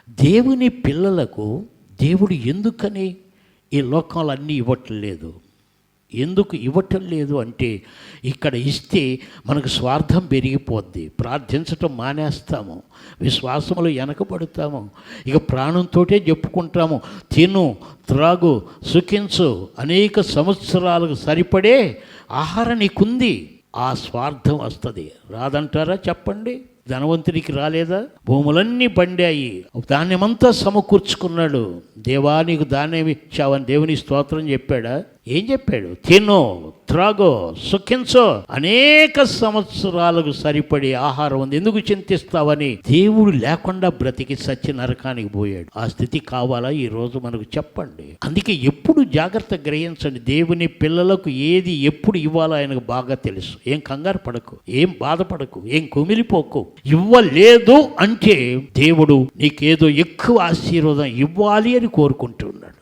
దేవుని పిల్లలకు దేవుడు ఎందుకని ఈ లోకంలో అన్నీ ఇవ్వటం లేదు? ఎందుకు ఇవ్వటం లేదు అంటే, ఇక్కడ ఇస్తే మనకు స్వార్థం పెరిగిపోద్ది, ప్రార్థించటం మానేస్తాము, విశ్వాసంలో వెనకబడతాము, ఇక ప్రాణంతోటే చెప్పుకుంటాము, తిను త్రాగు సుఖించు, అనేక సంవత్సరాలకు సరిపడే ఆహారం నీకుంది. ఆ స్వార్థం వస్తుంది. రాదంటారా చెప్పండి? ధనవంతుడికి రాలేదా? భూములన్నీ పండాయి, ధాన్యమంతా సమకూర్చుకున్నాడు. దేవా నీకు ధాన్యం ఇచ్చావని దేవుని స్తోత్రం చెప్పాడా? ఏం చెప్పాడు? తిను త్రాగో సుఖించో, అనేక సంవత్సరాలకు సరిపడే ఆహారం ఉంది, ఎందుకు చింతిస్తావని దేవుడు లేకుండా బ్రతికి సత్య నరకానికి పోయాడు. ఆ స్థితి కావాలా ఈరోజు మనకు? చెప్పండి. అందుకే ఎప్పుడు జాగ్రత్త గ్రహించండి. దేవుని పిల్లలకు ఏది ఎప్పుడు ఇవ్వాలో ఆయనకు బాగా తెలుసు. ఏం కంగారు పడకు, ఏం బాధపడకు, ఏం కుమిలిపోకు. ఇవ్వలేదు అంటే దేవుడు నీకేదో ఎక్కువ ఆశీర్వాదం ఇవ్వాలి అని కోరుకుంటున్నాడు.